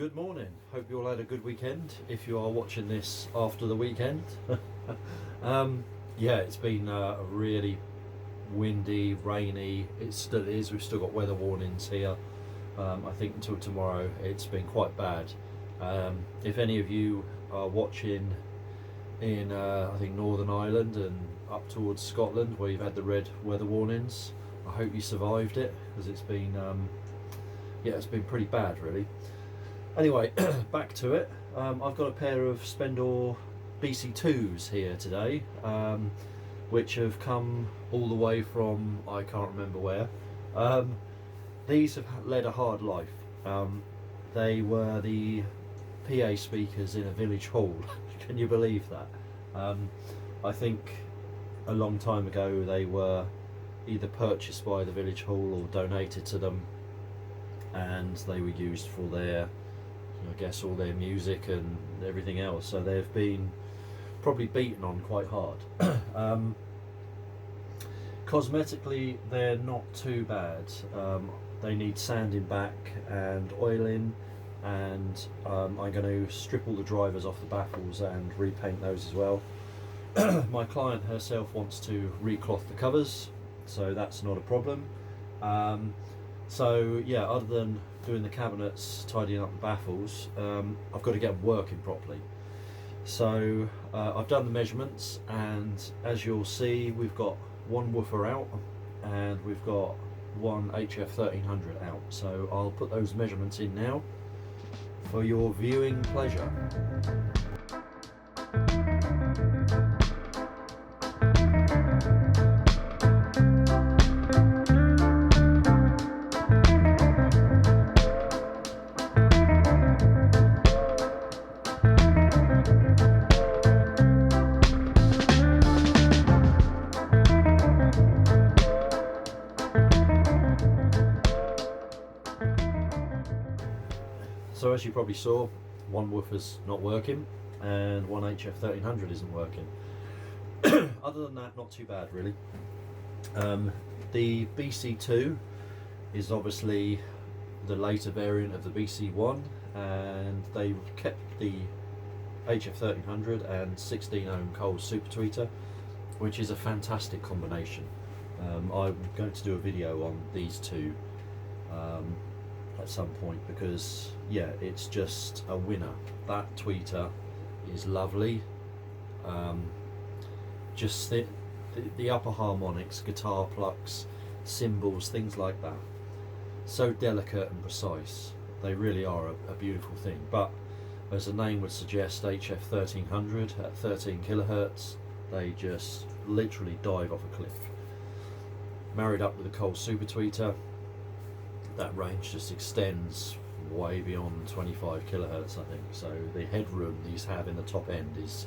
Good morning. Hope you all had a good weekend. If you are watching this after the weekend, yeah, it's been a really windy, rainy. It still is. We've still got weather warnings here. I think until tomorrow, it's been quite bad. If any of you are watching in, I think Northern Ireland and up towards Scotland, where you've had the red weather warnings, I hope you survived it, because it's been, yeah, it's been pretty bad, really. Anyway, back to it. I've got a pair of Spendor BC2s here today, which have come all the way from, I can't remember where. These have led a hard life. They were the PA speakers in a village hall. Can you believe that? I think a long time ago they were either purchased by the village hall or donated to them, and they were used for their, I guess, all their music and everything else. So they've been probably beaten on quite hard. Cosmetically, they're not too bad. They need sanding back and oiling, and I'm going to strip all the drivers off the baffles and repaint those as well. My client herself wants to recloth the covers, so that's not a problem. So yeah, other than doing the cabinets, tidying up the baffles, I've got to get them working properly. So I've done the measurements, and as you'll see, we've got one woofer out and we've got one HF 1300 out. So I'll put those measurements in now for your viewing pleasure. So as you probably saw, one woofer's not working and one HF 1300 isn't working. Other than that, not too bad really. The BC2 is obviously the later variant of the BC1, and they kept the HF 1300 and 16 ohm Coles super tweeter, which is a fantastic combination. I'm going to do a video on these two at some point, because yeah, it's just a winner. That tweeter is lovely. Just the upper harmonics, guitar plucks, cymbals, things like that, so delicate and precise. They really are a beautiful thing. But as the name would suggest, HF 1300 at 13 kilohertz, they just literally dive off a cliff. Married up with a Coles super tweeter, that range just extends way beyond 25 kilohertz, I think. So the headroom these have in the top end is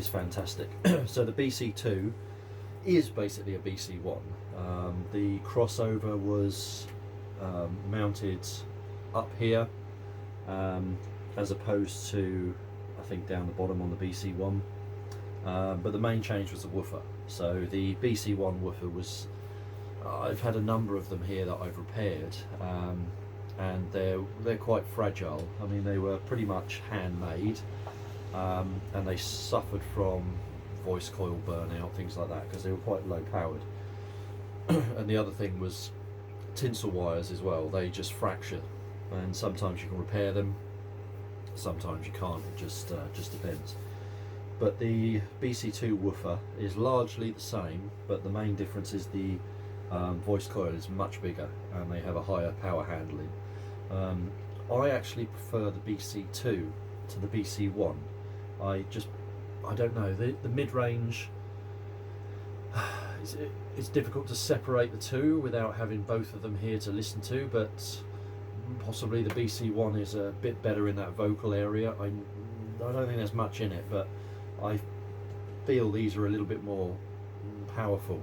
fantastic. So the BC2 is basically a BC1. The crossover was mounted up here, as opposed to, I think, down the bottom on the BC1. But the main change was the woofer. So the BC1 woofer was, I've had a number of them here that I've repaired, and they're quite fragile. I mean, they were pretty much handmade, and they suffered from voice coil burnout, things like that, because they were quite low powered. And the other thing was tinsel wires as well. They just fracture, and sometimes you can repair them, sometimes you can't. It just depends. But the BC2 woofer is largely the same, but the main difference is the voice coil is much bigger and they have a higher power handling. I actually prefer the BC2 to the BC1. I don't know, the mid-range, it's difficult to separate the two without having both of them here to listen to, but possibly the BC1 is a bit better in that vocal area. I don't think there's much in it, but I feel these are a little bit more powerful.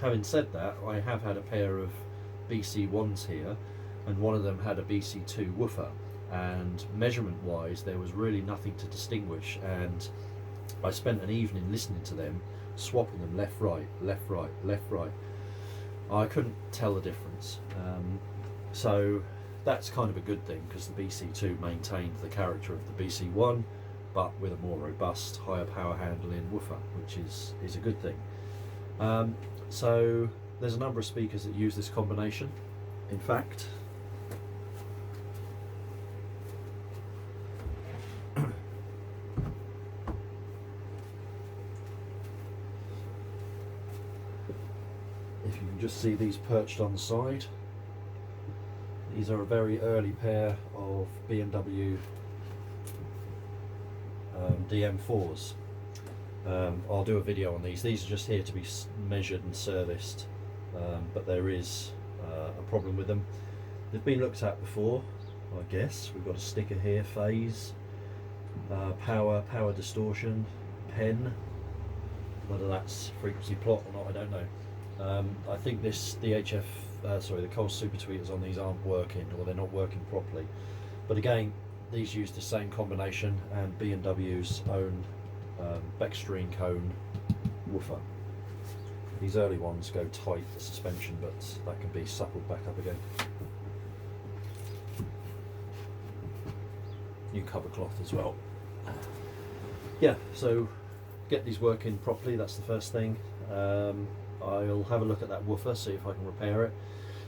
Having said that, I have had a pair of BC1s here, and one of them had a BC2 woofer, and measurement wise there was really nothing to distinguish, and I spent an evening listening to them, swapping them left right, left right, left right. I couldn't tell the difference. So that's kind of a good thing, because the BC2 maintained the character of the BC1, but with a more robust, higher power handling woofer, which is a good thing. So there's a number of speakers that use this combination. In fact, if you can just see these perched on the side, these are a very early pair of B&W DM4s. I'll do a video on these. These are just here to be measured and serviced, but there is a problem with them. They've been looked at before, I guess. We've got a sticker here, phase, power distortion, pen. Whether that's frequency plot or not, I don't know. I think the Coles Super Tweeters on these aren't working, or they're not working properly. But again, these use the same combination and B&W's own Bextreme cone woofer. These early ones go tight, the suspension, but that can be suppled back up again. New cover cloth as well. Yeah, so get these working properly, that's the first thing. I'll have a look at that woofer, see if I can repair it.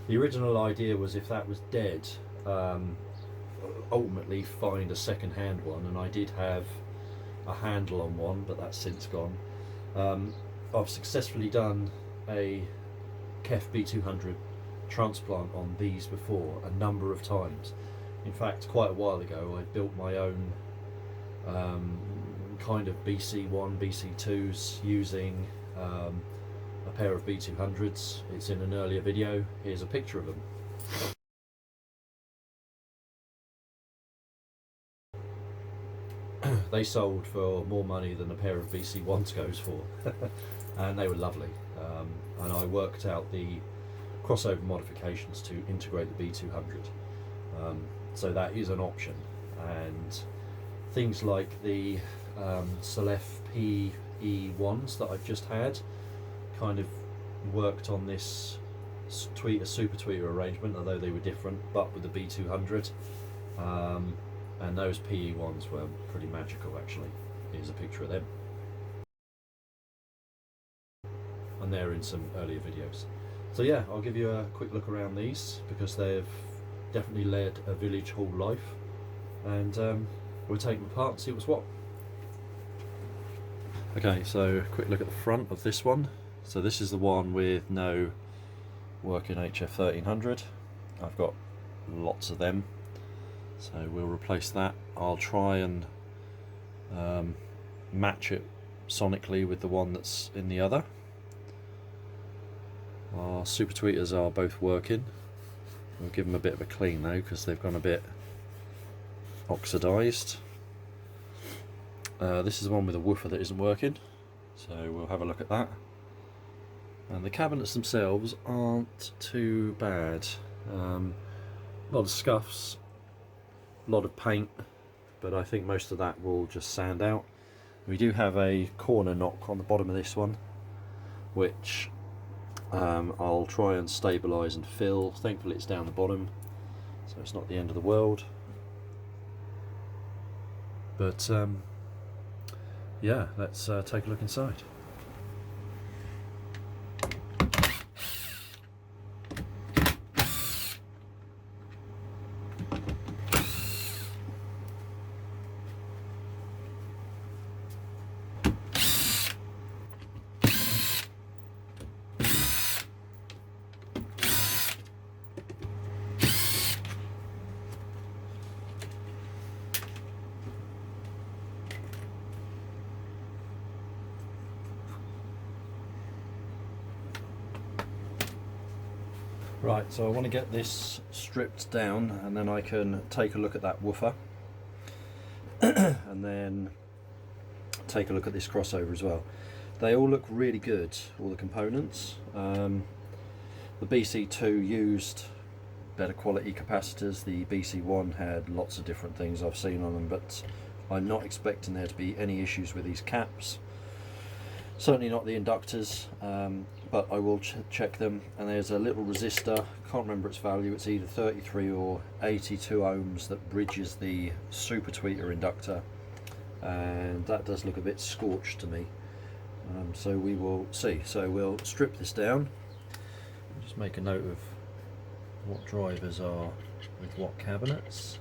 The original idea was, if that was dead, ultimately find a second-hand one, and I did have a handle on one, but that's since gone. I've successfully done a KEF B200 transplant on these before a number of times. In fact, quite a while ago I built my own kind of BC1, BC2s using a pair of B200s. It's in an earlier video. Here's a picture of them. They sold for more money than a pair of BC1s goes for, and they were lovely. And I worked out the crossover modifications to integrate the B200, so that is an option. And things like the Celef PE1s that I've just had kind of worked on this Super Tweeter arrangement, although they were different, but with the B200. And those PE ones were pretty magical, actually. Here's a picture of them. And they're in some earlier videos. So yeah, I'll give you a quick look around these, because they've definitely led a village hall life. And we'll take them apart and see what's what. Okay, so quick look at the front of this one. So this is the one with no working HF 1300. I've got lots of them. So we'll replace that. I'll try and match it sonically with the one that's in the other. Our Super Tweeters are both working. We'll give them a bit of a clean though, because they've gone a bit oxidised. This is the one with a woofer that isn't working, so we'll have a look at that. And the cabinets themselves aren't too bad. A lot of scuffs, a lot of paint, but I think most of that will just sand out. We do have a corner knock on the bottom of this one, which I'll try and stabilise and fill. Thankfully it's down the bottom, so it's not the end of the world. But yeah, let's take a look inside. Right, so I want to get this stripped down, and then I can take a look at that woofer and then take a look at this crossover as well. They all look really good, all the components. The BC2 used better quality capacitors. The BC1 had lots of different things I've seen on them, but I'm not expecting there to be any issues with these caps. Certainly not the inductors. but I will check them. And there's a little resistor, can't remember its value, it's either 33 or 82 ohms that bridges the super tweeter inductor, and that does look a bit scorched to me. So we will see. So we'll strip this down, just make a note of what drivers are with what cabinets.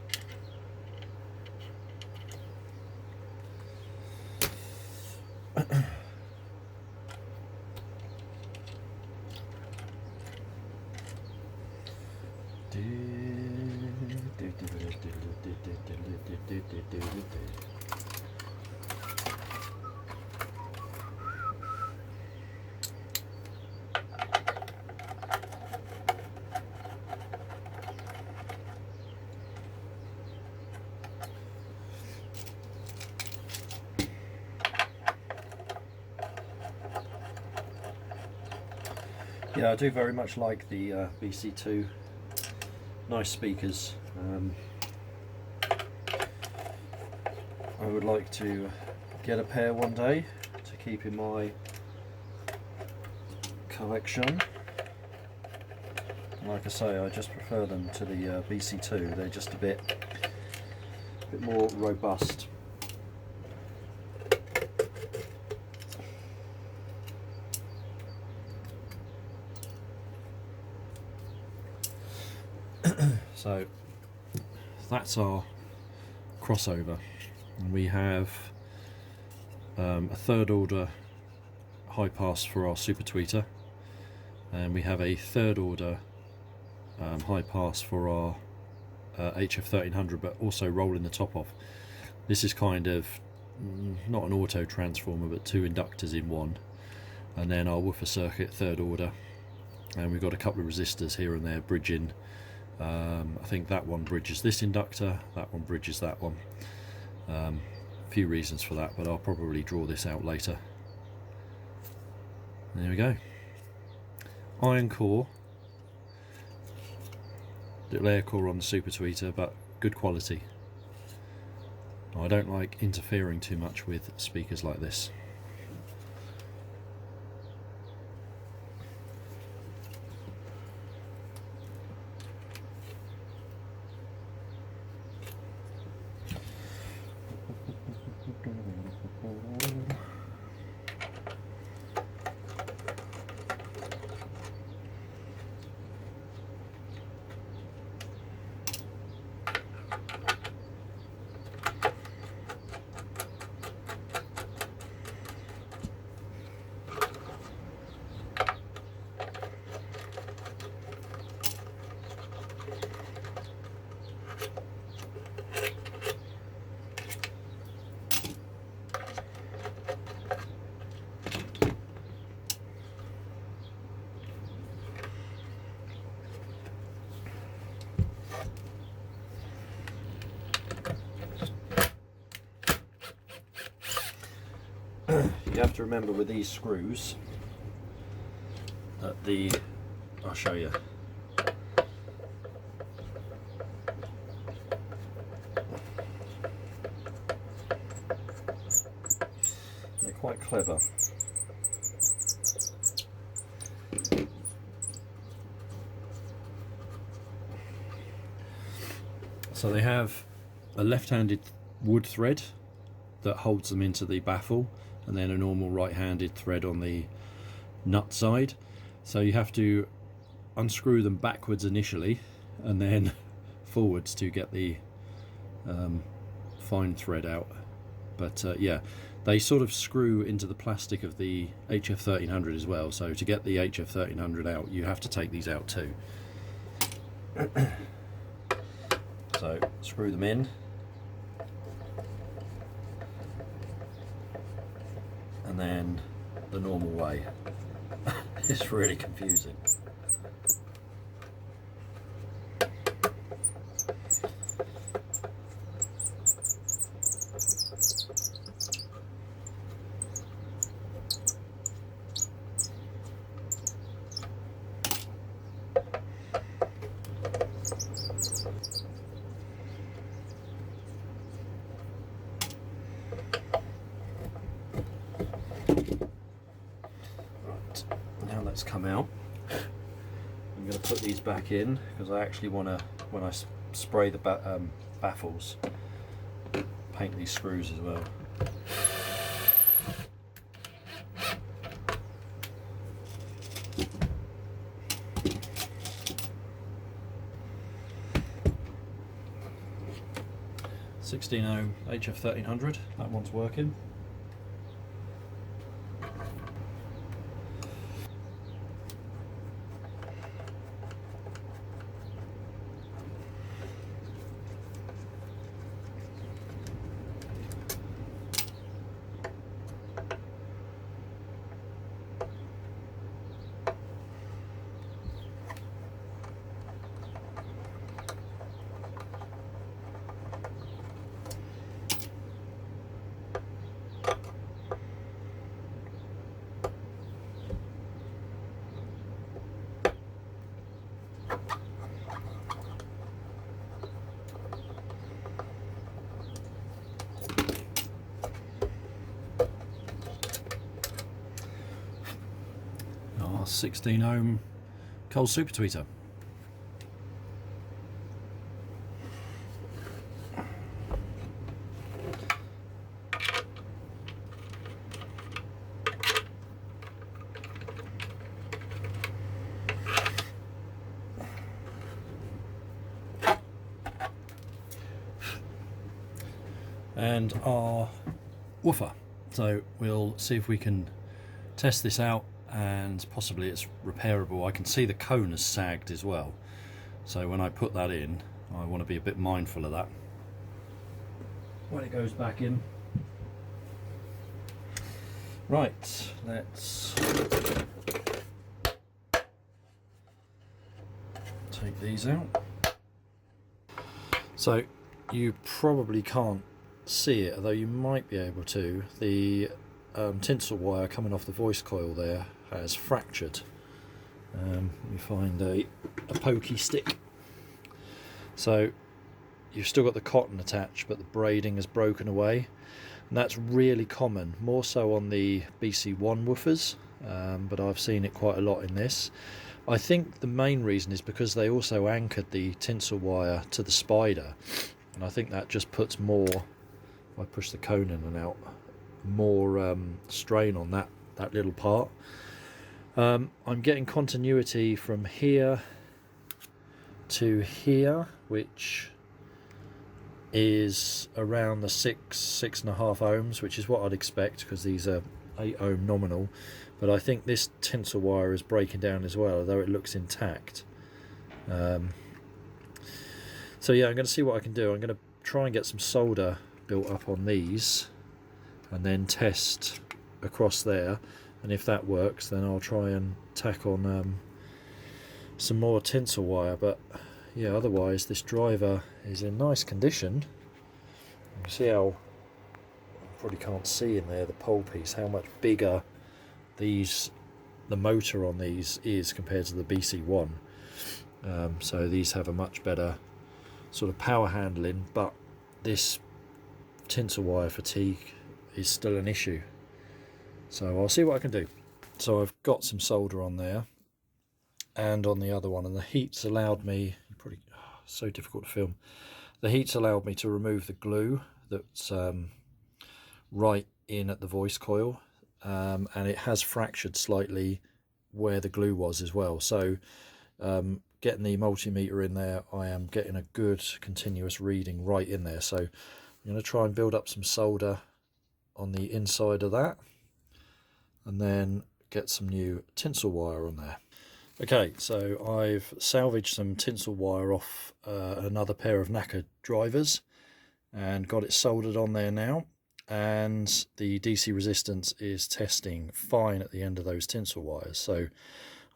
Yeah, I do very much like the BC2. Nice speakers. I would like to get a pair one day to keep in my collection. Like I say, I just prefer them to the BC2. They're just a bit more robust. So that's our crossover, and we have a third order high pass for our super tweeter, and we have a third order high pass for our HF 1300, but also rolling the top off. This is kind of not an auto transformer, but two inductors in one, and then our woofer circuit third order, and we've got a couple of resistors here and there bridging. I think that one bridges this inductor, that one bridges that one. A few reasons for that, but I'll probably draw this out later. There we go. Iron core, little air core on the super tweeter, but good quality. I don't like interfering too much with speakers like this. You have to remember with these screws that I'll show you. They're quite clever. So they have a left-handed wood thread that holds them into the baffle, and then a normal right-handed thread on the nut side. So you have to unscrew them backwards initially and then forwards to get the fine thread out. But yeah, they sort of screw into the plastic of the HF 1300 as well, so to get the HF 1300 out you have to take these out too. So screw them in, and then the normal way. It's really confusing. come out. I'm going to put these back in because I actually want to, when I spray the baffles, paint these screws as well. .16 HF 1300, that one's working. Our 16 ohm cold super tweeter. And our woofer. So we'll see if we can test this out, and possibly it's repairable. I can see the cone has sagged as well, so when I put that in I want to be a bit mindful of that when it goes back in. Right, let's take these out. So you probably can't see it, although you might be able to. The tinsel wire coming off the voice coil there has fractured. You find a pokey stick. So you've still got the cotton attached, but the braiding has broken away. And that's really common, more so on the BC1 woofers, but I've seen it quite a lot in this. I think the main reason is because they also anchored the tinsel wire to the spider, and I think that just puts more, if I push the cone in and out, more strain on that little part. I'm getting continuity from here to here, which is around the 6.5 ohms, which is what I'd expect because these are 8 ohm nominal, but I think this tinsel wire is breaking down as well, although it looks intact. So yeah, I'm going to see what I can do. I'm going to try and get some solder built up on these and then test across there, and if that works then I'll try and tack on some more tinsel wire. But yeah, otherwise this driver is in nice condition. You can see how, probably can't see in there, the pole piece, how much bigger the motor on these is compared to the BC1. So these have a much better sort of power handling, but this tinsel wire fatigue is still an issue. So I'll see what I can do. So I've got some solder on there and on the other one, and the heat's allowed me, probably so difficult to film, the heat's allowed me to remove the glue that's right in at the voice coil, and it has fractured slightly where the glue was as well. So getting the multimeter in there, I am getting a good continuous reading right in there. So I'm going to try and build up some solder on the inside of that, and then get some new tinsel wire on there. Okay, so I've salvaged some tinsel wire off another pair of Naka drivers and got it soldered on there now, and the DC resistance is testing fine at the end of those tinsel wires. So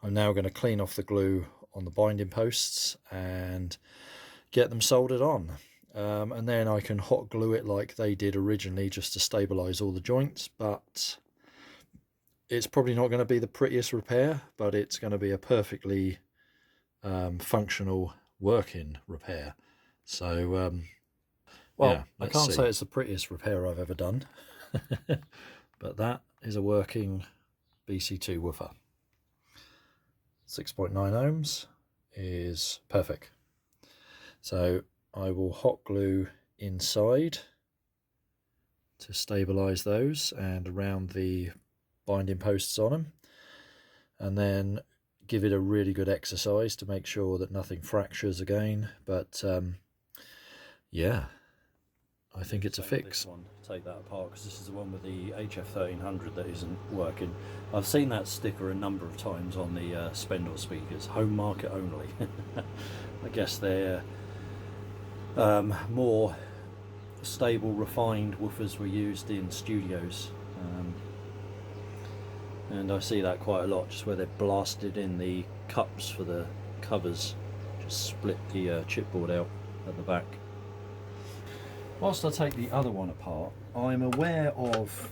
I'm now going to clean off the glue on the binding posts and get them soldered on, and then I can hot glue it like they did originally just to stabilize all the joints. But it's probably not going to be the prettiest repair, but it's going to be a perfectly functional working repair. So well, yeah, I can't say it's the prettiest repair I've ever done, but that is a working BC2 woofer. 6.9 ohms is perfect. So I will hot glue inside to stabilize those and around the binding posts on them, and then give it a really good exercise to make sure that nothing fractures again. But yeah, I think it's a fix. Take that apart, because this is the one with the HF1300 that isn't working. I've seen that sticker a number of times on the Spendor speakers, home market only. I guess they're more stable, refined woofers were used in studios, and I see that quite a lot, just where they've blasted in the cups for the covers, just split the chipboard out at the back. Whilst I take the other one apart, I'm aware of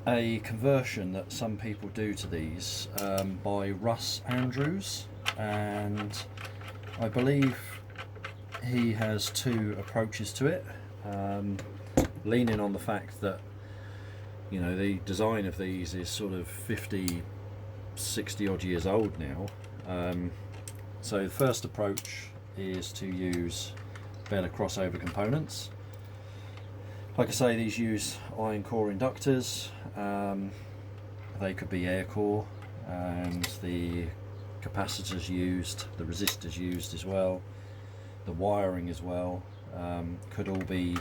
a conversion that some people do to these by Russ Andrews, and I believe he has two approaches to it, leaning on the fact that, you know, the design of these is sort of 50, 60 odd years old now. So the first approach is to use better crossover components. Like I say, these use iron core inductors. They could be air core, and the capacitors used, the resistors used as well, the wiring as well, could all be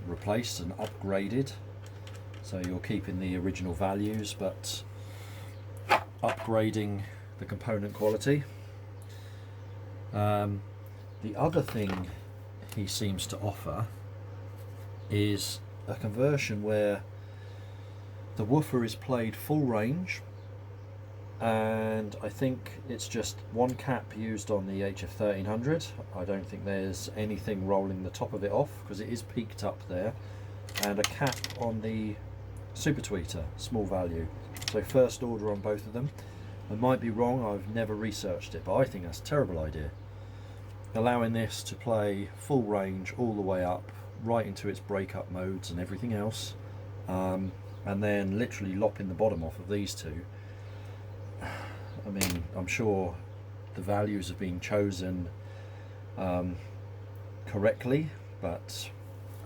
replaced and upgraded. So you're keeping the original values but upgrading the component quality. The other thing he seems to offer is a conversion where the woofer is played full range, and I think it's just one cap used on the HF1300. I don't think there's anything rolling the top of it off, because it is peaked up there, and a cap on the Super Tweeter, small value. So first order on both of them. I might be wrong, I've never researched it, but I think that's a terrible idea. Allowing this to play full range all the way up, right into its breakup modes and everything else, and then literally lopping the bottom off of these two. I mean, I'm sure the values have been chosen correctly, but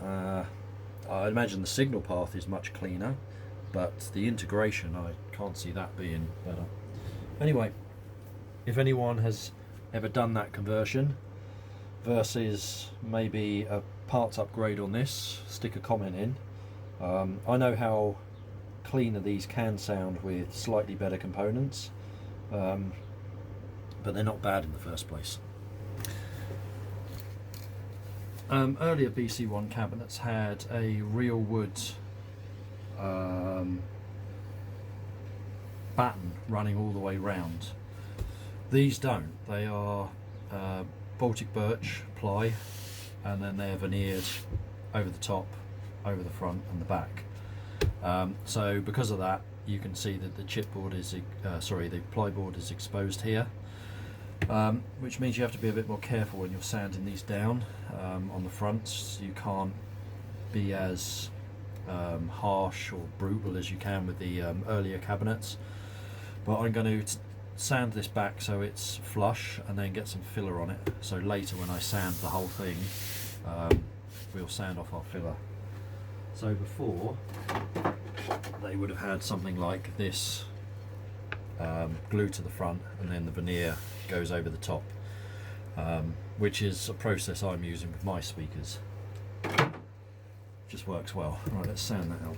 I imagine the signal path is much cleaner, but the integration, I can't see that being better. Anyway, if anyone has ever done that conversion versus maybe a parts upgrade on this, stick a comment in. I know how cleaner these can sound with slightly better components, but they're not bad in the first place. Earlier BC1 cabinets had a real wood batten running all the way round. These don't. They are Baltic birch ply, and then they're veneered over the top, over the front and the back. So because of that, you can see that the chipboard is, the plyboard is exposed here, which means you have to be a bit more careful when you're sanding these down on the fronts. You can't be as harsh or brutal as you can with the earlier cabinets. But I'm going to sand this back so it's flush, and then get some filler on it, so later when I sand the whole thing, we'll sand off our filler. So before, they would have had something like this glued to the front, and then the veneer goes over the top, which is a process I'm using with my speakers. Just works well. Right, let's sand that out.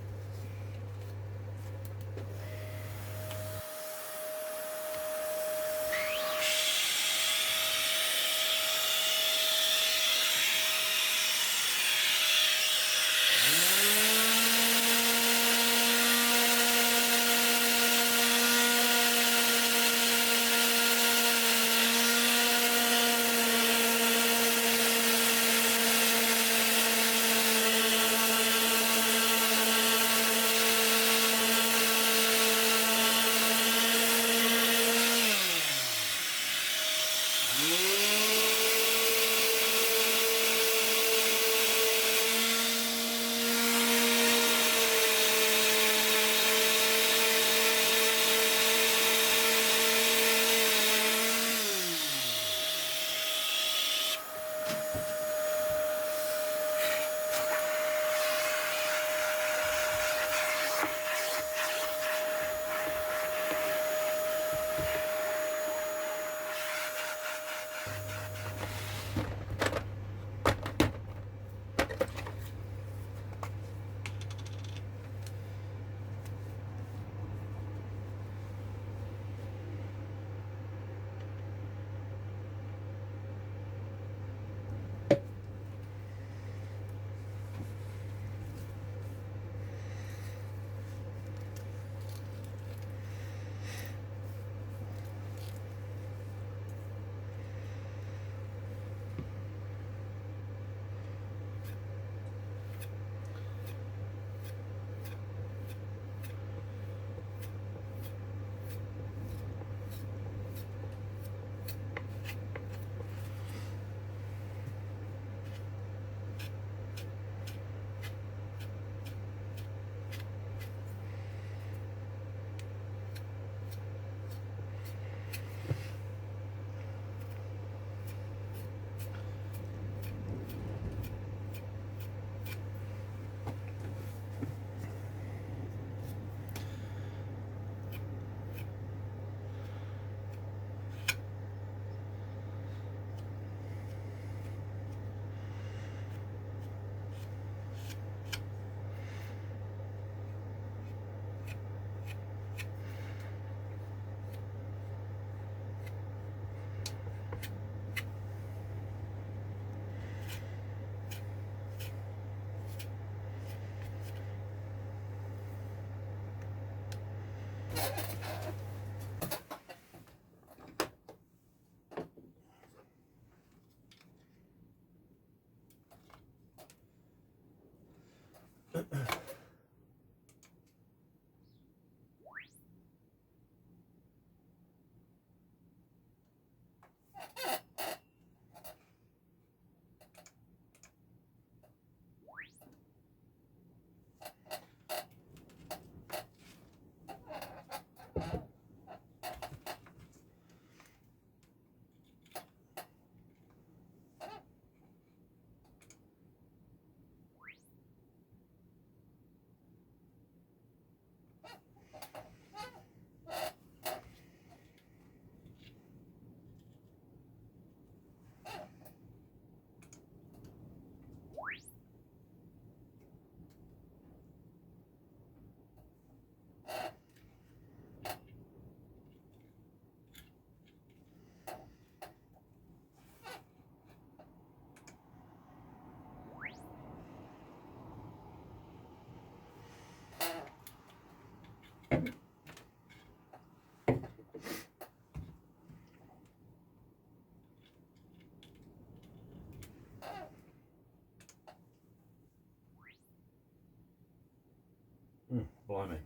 blimey.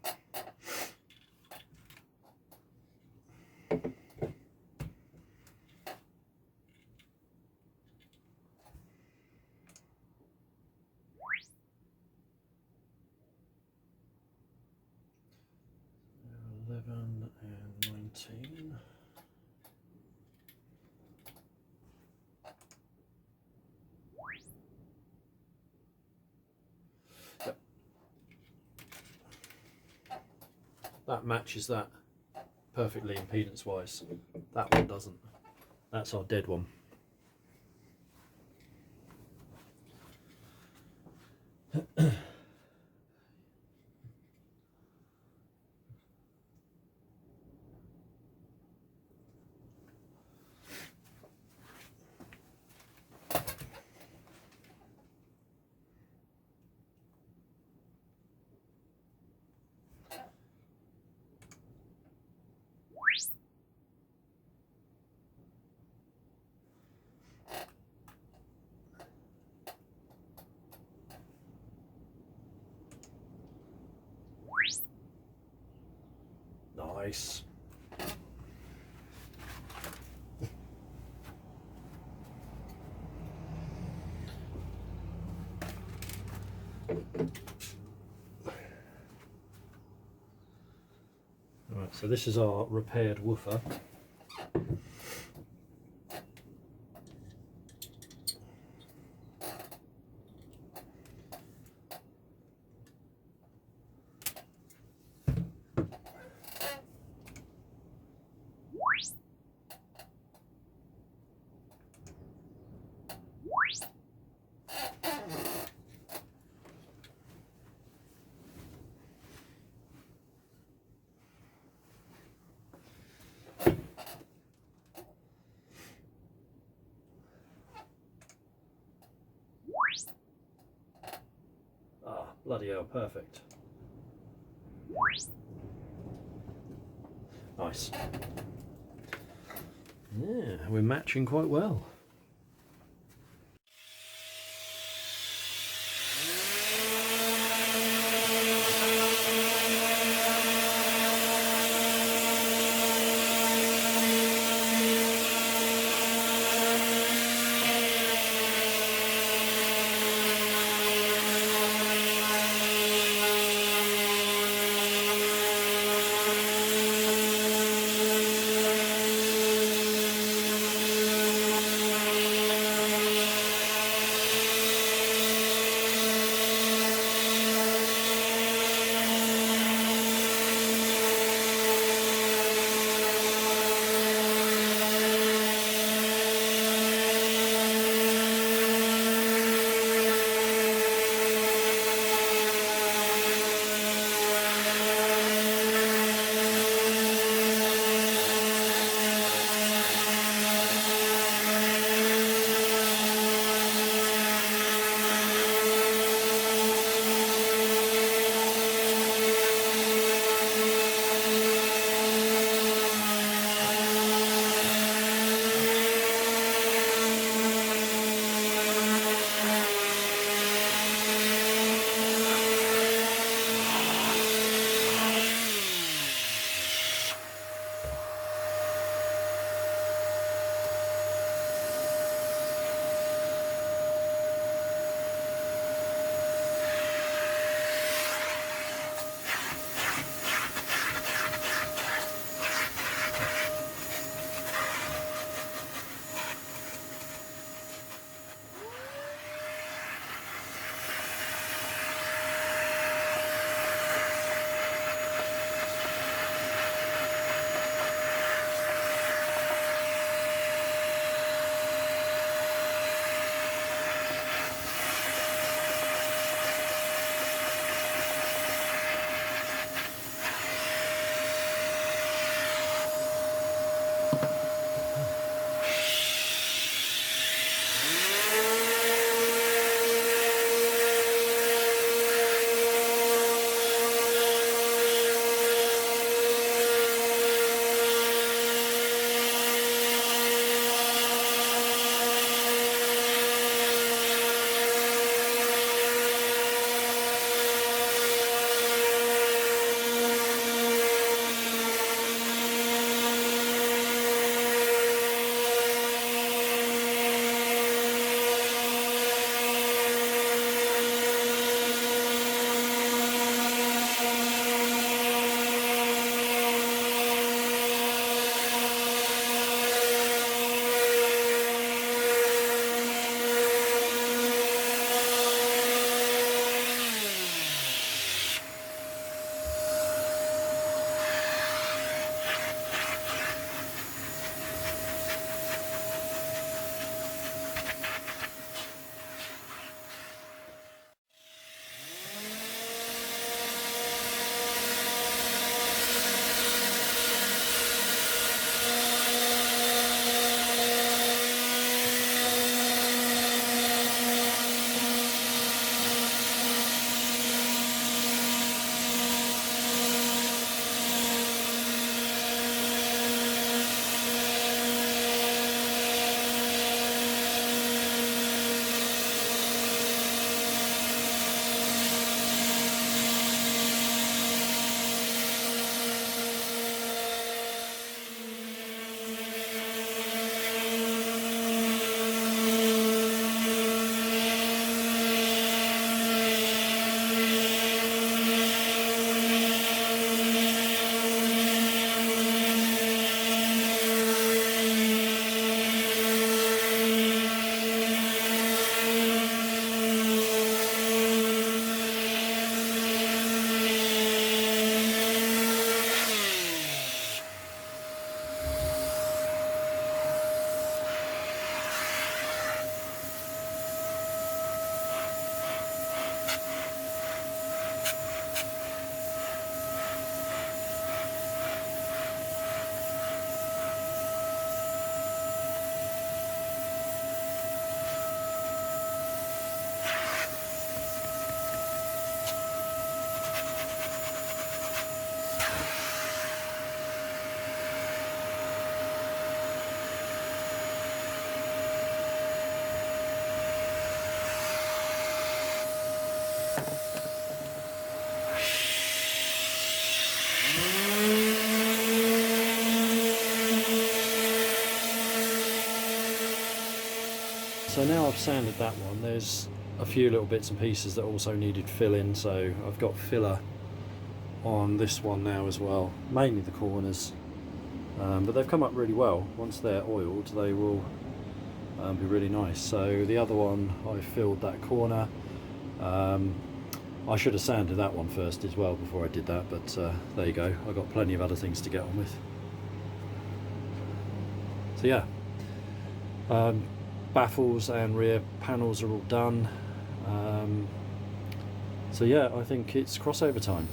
And 19. Yep. That matches that perfectly impedance wise. That one doesn't. That's our dead one. Nice. Right, so this is our repaired woofer. Ah, bloody hell, perfect. Nice. Yeah, we're matching quite well. So now I've sanded that one, there's a few little bits and pieces that also needed filling, so I've got filler on this one now as well, mainly the corners, but they've come up really well. Once they're oiled they will be really nice. So the other one, I filled that corner. I should have sanded that one first as well before I did that, but there you go, I've got plenty of other things to get on with. So yeah, baffles and rear panels are all done. So yeah, I think it's crossover time.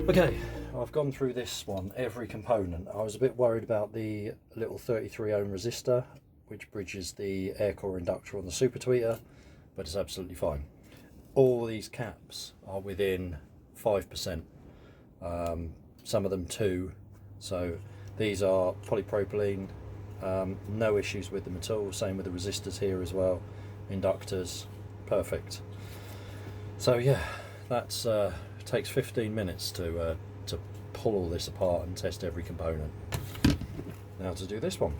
Okay, I've gone through this one, every component. I was a bit worried about the little 33 ohm resistor, which bridges the air core inductor on the super tweeter, but it's absolutely fine. All these caps are within 5%, some of them 2, so these are polypropylene, no issues with them at all. Same with the resistors here as well, inductors, perfect. So yeah, that's takes 15 minutes to pull all this apart and test every component. Now to do this one.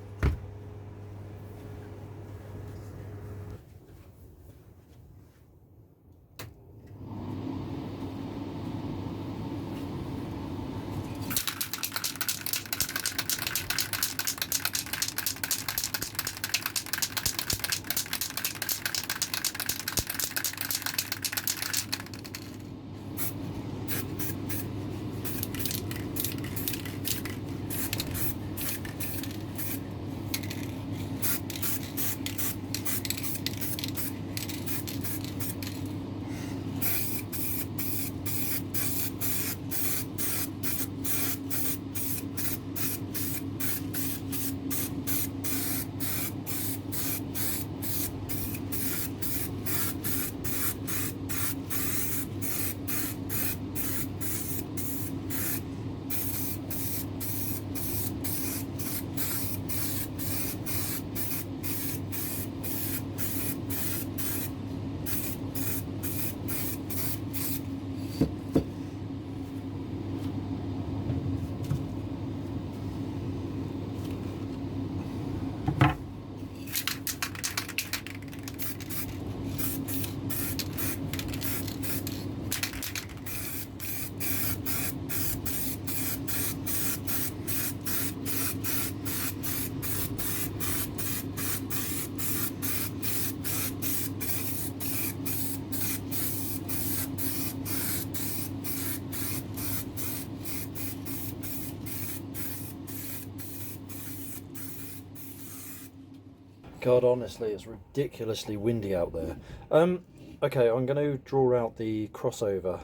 God, honestly, it's ridiculously windy out there. Okay, I'm going to draw out the crossover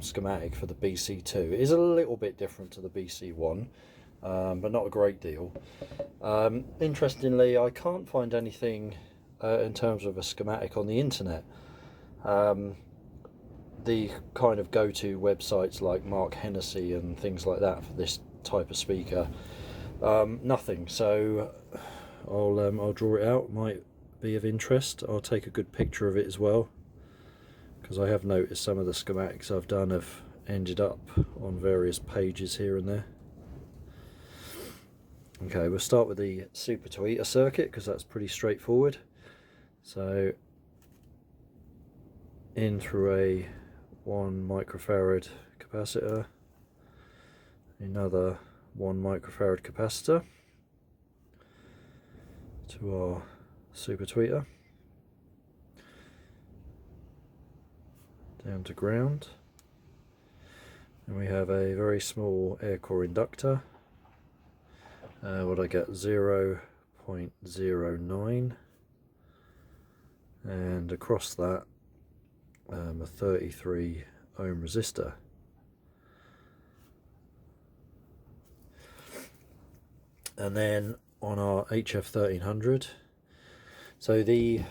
schematic for the BC2. It is a little bit different to the BC1, but not a great deal. Interestingly, I can't find anything in terms of a schematic on the internet. The kind of go-to websites like Mark Hennessy and things like that for this type of speaker, nothing. So I'll draw it out. Might be of interest. I'll take a good picture of it as well, because I have noticed some of the schematics I've done have ended up on various pages here and there. Okay, we'll start with the super tweeter circuit because that's pretty straightforward. So in through a 1 microfarad capacitor, another 1 microfarad capacitor to our super tweeter, down to ground, and we have a very small air core inductor. What I get, 0.09, and across that a 33 ohm resistor. And then on our HF1300, so these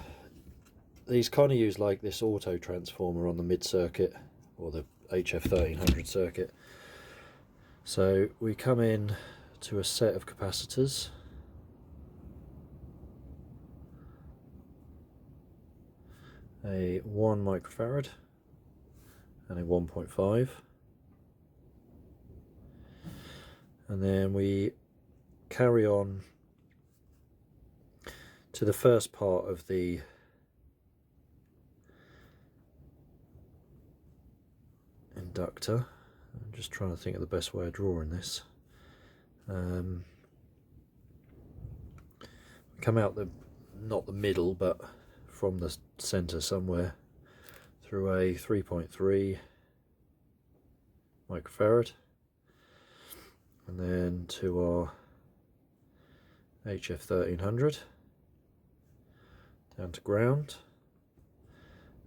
kind of use like this auto transformer on the mid circuit, or the HF1300 circuit. So we come in to a set of capacitors, a 1 microfarad and a 1.5, and then we carry on to the first part of the inductor. I'm just trying to think of the best way of drawing this. Come out not the middle, but from the center somewhere, through a 3.3 microfarad, and then to our HF1300, down to ground,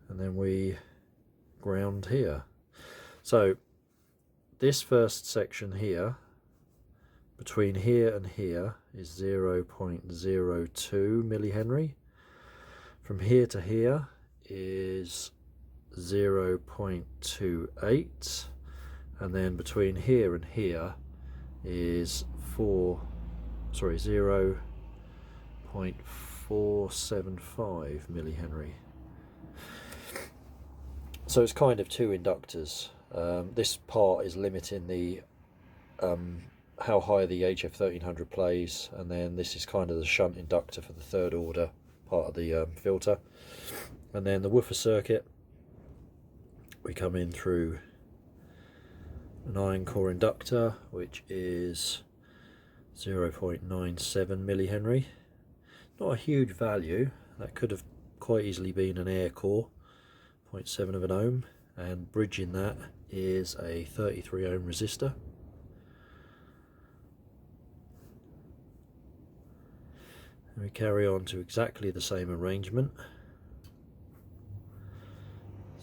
and then we ground here. So this first section here, between here and here, is 0.02 millihenry. From here to here is 0.28, and then between here and here is 0.475 millihenry. So it's kind of two inductors. This part is limiting the how high the HF1300 plays, and then this is kind of the shunt inductor for the third order part of the filter. And then the woofer circuit, we come in through an iron core inductor, which is 0.97 millihenry. Not a huge value. That could have quite easily been an air core, 0.7 of an ohm, and bridging that is a 33 ohm resistor. And we carry on to exactly the same arrangement,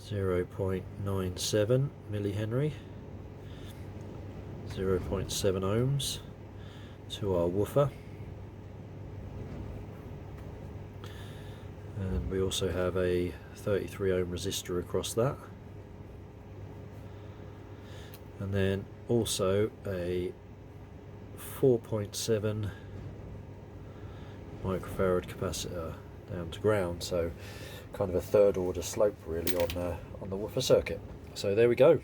0.97 millihenry, 0.7 ohms to our woofer, and we also have a 33 ohm resistor across that, and then also a 4.7 microfarad capacitor down to ground. So kind of a third order slope really on the woofer circuit. So there we go.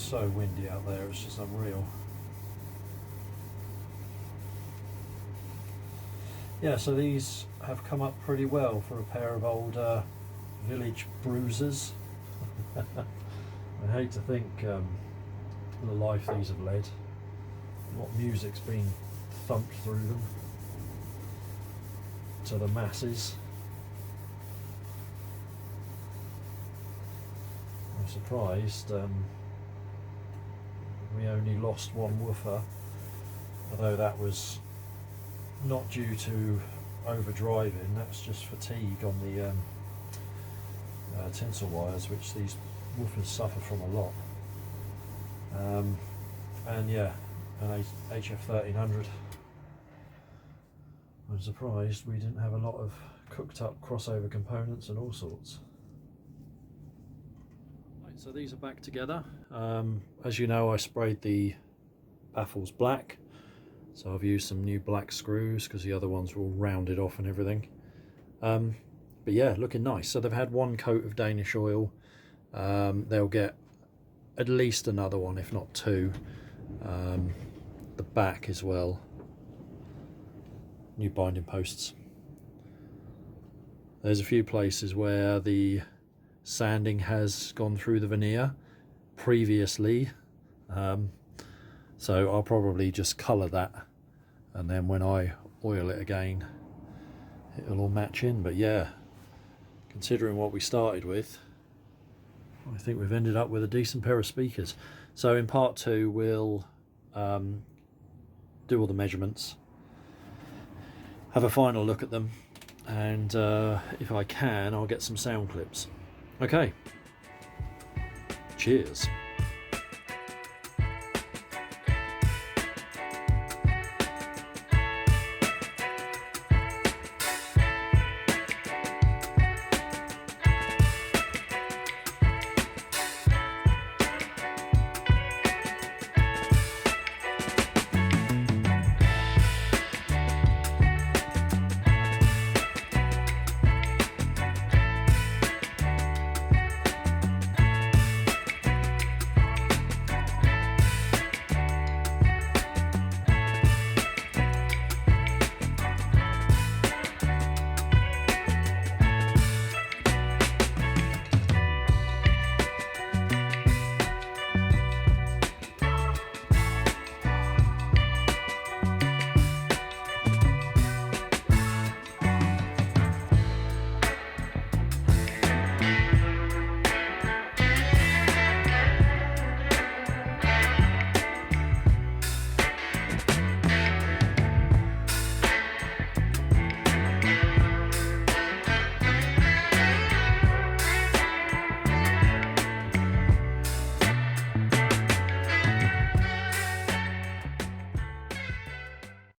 so windy out there, it's just unreal. Yeah, so these have come up pretty well for a pair of old village bruisers. I hate to think the life these have led, what music's been thumped through them to the masses. I'm surprised we only lost one woofer, although that was not due to overdriving, that's just fatigue on the tinsel wires, which these woofers suffer from a lot. And yeah, an HF 1300. I'm surprised we didn't have a lot of cooked up crossover components and all sorts. Right, so these are back together. As you know, I sprayed the baffles black, so I've used some new black screws because the other ones were all rounded off and everything. But yeah, looking nice. So they've had one coat of Danish oil. They'll get at least another one, if not two. The back as well. New binding posts. There's a few places where the sanding has gone through the veneer previously, so I'll probably just colour that, and then when I oil it again it'll all match in. But yeah, considering what we started with, I think we've ended up with a decent pair of speakers. So in part 2 we'll do all the measurements, have a final look at them, and if I can, I'll get some sound clips. Okay, cheers.